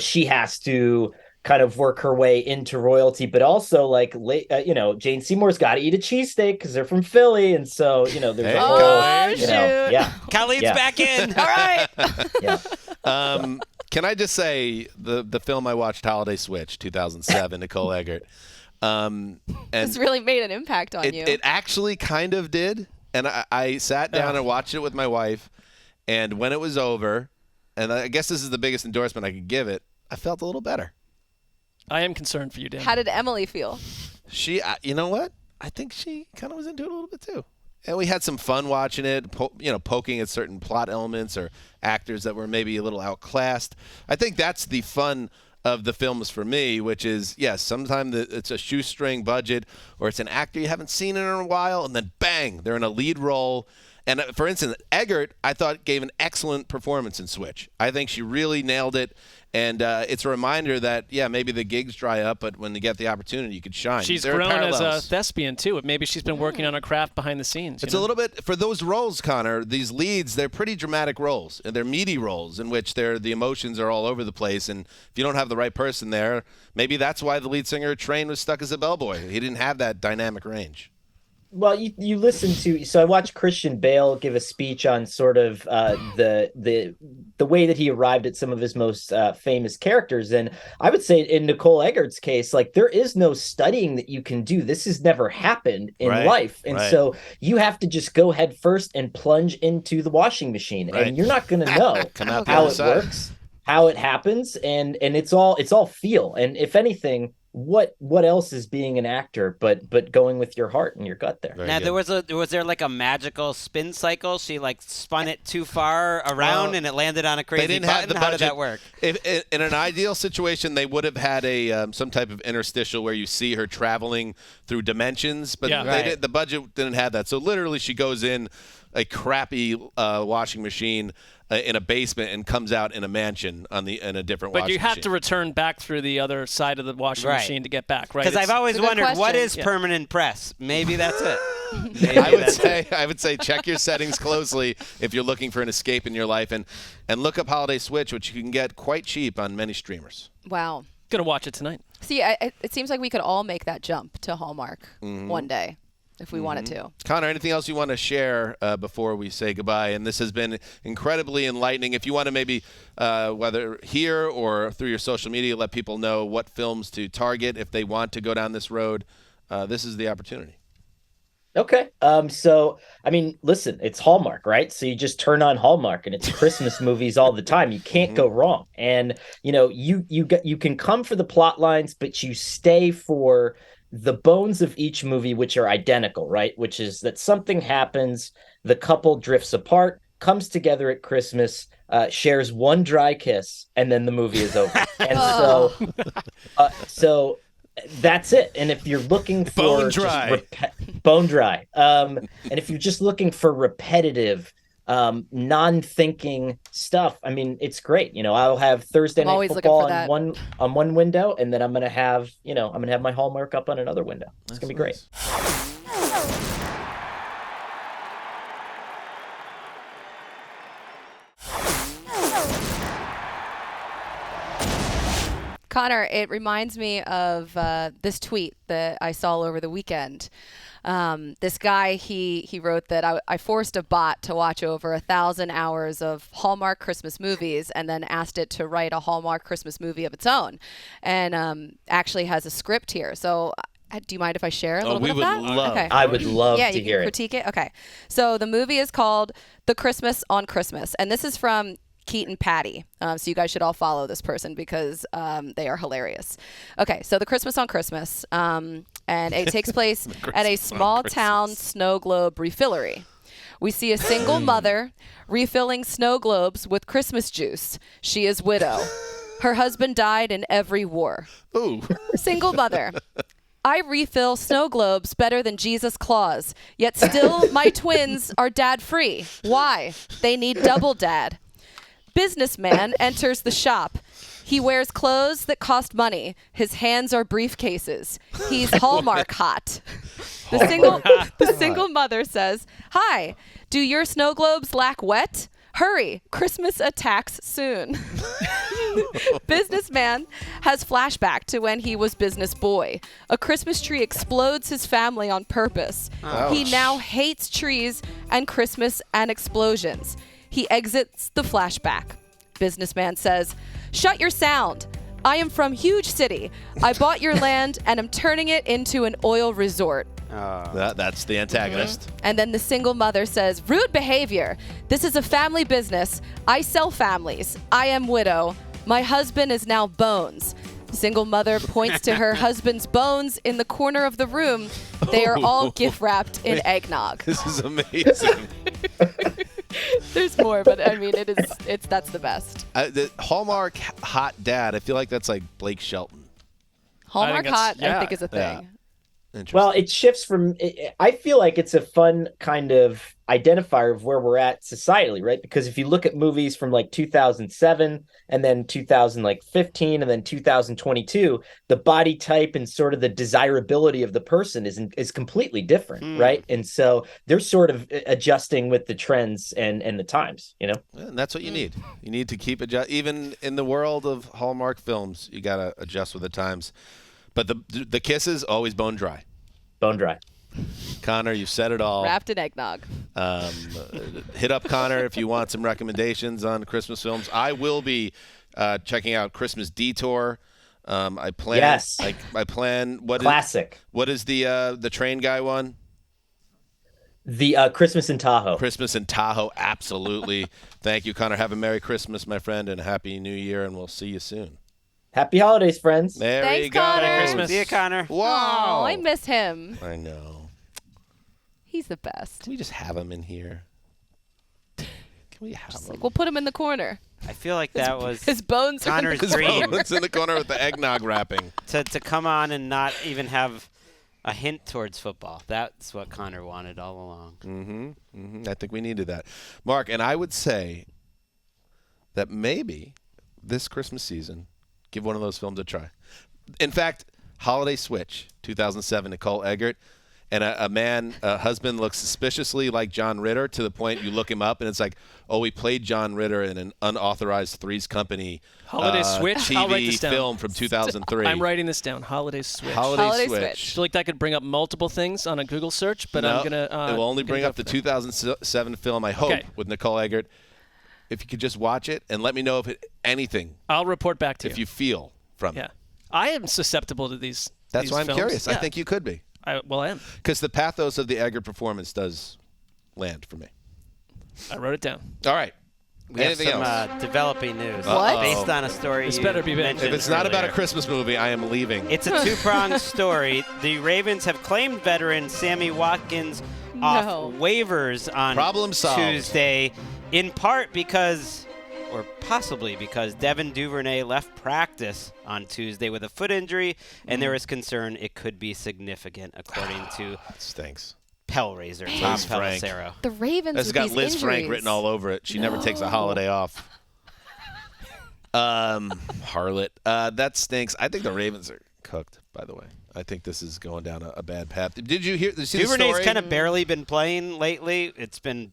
she has to kind of work her way into royalty, but also Jane Seymour's got to eat a cheesesteak because they're from Philly, and so there's a whole shoot. Colleen's back in. All right. Can I just say the film I watched, Holiday Switch, 2007, Nicole Eggert. This really made an impact on you. It actually kind of did, and I sat down and watched it with my wife, and when it was over, and I guess this is the biggest endorsement I could give it, I felt a little better. I am concerned for you, Dan. How did Emily feel? She, you know what? I think she kind of was into it a little bit too. And we had some fun watching it, poking at certain plot elements or actors that were maybe a little outclassed. I think that's the fun of the films for me, which is, yes, sometimes it's a shoestring budget or it's an actor you haven't seen in a while, and then bang, they're in a lead role. And for instance, Eggert, I thought, gave an excellent performance in Switch. I think she really nailed it. And it's a reminder that, maybe the gigs dry up, but when you get the opportunity, you could shine. She's grown as a thespian, too. Maybe she's been working on her craft behind the scenes. It's a little bit, for those roles, Connor, these leads, they're pretty dramatic roles. And they're meaty roles in which the emotions are all over the place. And if you don't have the right person there, maybe that's why the lead singer, Train, was stuck as a bellboy. He didn't have that dynamic range. Well, you listen to, so I watched Christian Bale give a speech on sort of the way that he arrived at some of his most famous characters, and I would say in Nicole Eggers' case, like there is no studying that you can do. This has never happened in life, and so you have to just go head first and plunge into the washing machine, and you're not going to know how it works, how it happens, and it's all feel, and if anything. What else is being an actor but going with your heart and your gut there? Now was there like a magical spin cycle? She like spun it too far around and it landed on a crazy button. How did that work? If, in an ideal situation, they would have had a some type of interstitial where you see her traveling through dimensions, but the budget didn't have that. So literally, she goes in a crappy washing machine in a basement and comes out in a mansion in a different washing machine. But you have to return back through the other side of the washing machine to get back, right? Because I've always wondered, what is permanent press? Maybe that's it. I would say check your settings closely if you're looking for an escape in your life, and look up Holiday Switch, which you can get quite cheap on many streamers. Wow. Gonna watch it tonight. See, it seems like we could all make that jump to Hallmark one day. If we wanted to. Connor, anything else you want to share before we say goodbye? And this has been incredibly enlightening. If you want to maybe, whether here or through your social media, let people know what films to target if they want to go down this road, this is the opportunity. Okay. So, I mean, listen, it's Hallmark, right? So you just turn on Hallmark and it's Christmas movies all the time. You can't go wrong. And, you know, you can come for the plot lines, but you stay for the bones of each movie, which are identical, right? Which is that something happens, the couple drifts apart, comes together at Christmas, shares one dry kiss, and then the movie is over. And so that's it. And if you're looking for bone dry, bone dry, and if you're just looking for repetitive, non-thinking stuff, I mean, it's great. You know, I'll have Thursday Night Football on one window, and then I'm gonna have my Hallmark up on another window. It's gonna be great. Connor, it reminds me of this tweet that I saw over the weekend. This guy, he wrote that I forced a bot to watch over 1,000 hours of Hallmark Christmas movies and then asked it to write a Hallmark Christmas movie of its own, and actually has a script here. So do you mind if I share a little bit of that? Okay. I would love to hear it. Yeah, you can critique it? Okay. So the movie is called The Christmas on Christmas, and this is from Keaton Patty. So you guys should all follow this person because they are hilarious. Okay, so The Christmas on Christmas, and it takes place at a small town snow globe refillery. We see a single mother refilling snow globes with Christmas juice. She is widow. Her husband died in every war. Ooh. Single mother. I refill snow globes better than Jesus Claus, yet still my twins are dad-free. Why? They need double dad. Businessman enters the shop. He wears clothes that cost money. His hands are briefcases. He's Hallmark hot. The single mother says, "Hi, do your snow globes lack wet? Hurry, Christmas attacks soon." Businessman has flashback to when he was business boy. A Christmas tree explodes his family on purpose. Ouch. He now hates trees and Christmas and explosions. He exits the flashback. Businessman says, "Shut your sound. I am from huge city. I bought your land and am turning it into an oil resort." That's the antagonist. And then the single mother says, "Rude behavior. This is a family business. I sell families. I am widow. My husband is now bones." Single mother points to her husband's bones in the corner of the room. They are all gift wrapped in eggnog. This is amazing. There's more, but I mean, that's the best. The Hallmark hot dad, I feel like that's like Blake Shelton. Hallmark hot, I think, is a thing. Yeah. Well, it shifts from. I feel like it's a fun kind of identifier of where we're at societally, right? Because if you look at movies from like 2007 and then 2015 and then 2022, the body type and sort of the desirability of the person is completely different, right? And so they're sort of adjusting with the trends and the times, you know? And that's what you need. You need to keep adjust. Even in the world of Hallmark films, you got to adjust with the times. But the kisses, always bone dry. Bone dry. Connor, you've said it all. Wrapped in eggnog. Hit up Connor if you want some recommendations on Christmas films. I will be checking out Christmas Detour. I plan. Yes. I plan. Classic. What is the train guy one? The Christmas in Tahoe. Christmas in Tahoe, absolutely. Thank you, Connor. Have a Merry Christmas, my friend, and a Happy New Year, and we'll see you soon. Happy holidays, friends. There you go. Connor. Merry Christmas. See you, Connor. Wow. Oh, I miss him. I know. He's the best. Can we just have him in here? Can we have him? We'll put him in the corner. I feel like that was his bones. Connor's are in the dream. corner. It's in the corner with the eggnog wrapping. to come on and not even have a hint towards football. That's what Connor wanted all along. I think we needed that. Mark, and I would say that maybe this Christmas season, give one of those films a try. In fact, Holiday Switch, 2007, Nicole Eggert, and a husband looks suspiciously like John Ritter to the point you look him up and it's like, oh, he played John Ritter in an unauthorized Three's Company Holiday Switch? TV I'll write this down. film from 2003. I'm writing this down. Holiday Switch. Holiday Switch. I feel like that could bring up multiple things on a Google search, but I'm going to... it will only bring up the 2007 film, I hope, with Nicole Eggert. If you could just watch it and let me know if anything. I'll report back to you. If you feel from it. I am susceptible to these That's why I'm films. curious. Yeah. I think you could be. I am. Because the pathos of the Eggert performance does land for me. I wrote it down. All right. We have some developing news. What? Based on a story This better be big. If it's not about a Christmas movie, I am leaving. It's a two-pronged story. The Ravens have claimed veteran Sammy Watkins off waivers on Problem solved. Tuesday, in part because, or possibly because, Devin Duvernay left practice on Tuesday with a foot injury, and there is concern it could be significant, according to stinks. Pellraiser, Tom Pelissero. The Ravens It's got Liz injuries. Frank written all over it. She never takes a holiday off. Harlot. That stinks. I think the Ravens are cooked, by the way. I think this is going down a bad path. Did you hear? See Duvernay's kind of barely been playing lately. It's been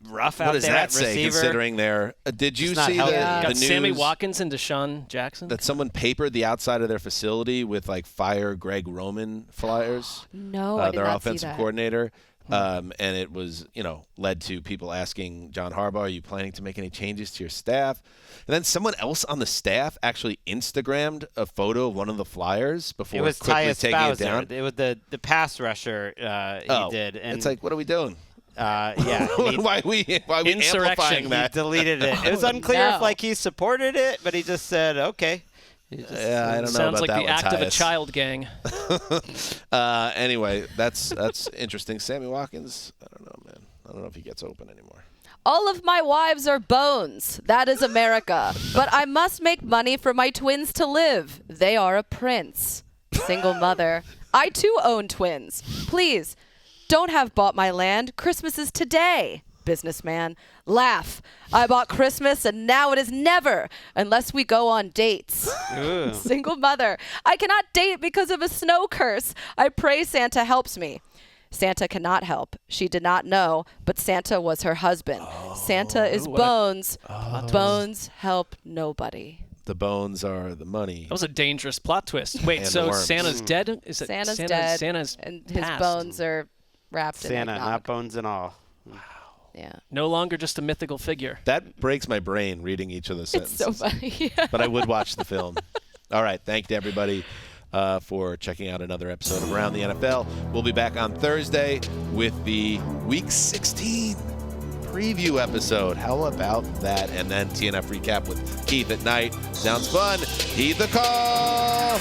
rough out there. What does that at say, receiver. Considering they're did you see the Got news Sammy Watkins and Deshaun Jackson? that someone papered the outside of their facility with like fire Gregg Roman flyers? No, I did their not see offensive that. coordinator. And it was, led to people asking John Harbaugh, are you planning to make any changes to your staff? And then someone else on the staff actually Instagrammed a photo of one of the flyers before It was quickly Tyus taking Bowser. it down. It was the pass rusher he did. And it's like, what are we doing? Yeah. why are we amplifying that? He deleted it. It was unclear if he supported it, but he just said, okay. I don't know Sounds about like that the one, act of a Tyus. child gang. Anyway, that's interesting. Sammy Watkins, I don't know, man. I don't know if he gets open anymore. All of my wives are bones. That is America. But I must make money for my twins to live. They are a prince. Single mother. I too own twins. Please, don't have bought my land. Christmas is today. Businessman. Laugh. I bought Christmas and now it is never unless we go on dates. Single mother. I cannot date because of a snow curse. I pray Santa helps me. Santa cannot help. She did not know, but Santa was her husband. Santa is bones. Bones help nobody. The bones are the money. That was a dangerous plot twist. Wait, And so worms. Santa's dead? Is it Santa's dead. Santa's and his passed. bones are wrapped in Santa, eggnog. not bones and all. Yeah. No longer just a mythical figure. That breaks my brain reading each of the sentences. It's so funny. But I would watch the film. All right. Thank you to everybody for checking out another episode of Around the NFL. We'll be back on Thursday with the Week 16 preview episode. How about that? And then TNF recap with Keith at night. Sounds fun. Heed the call.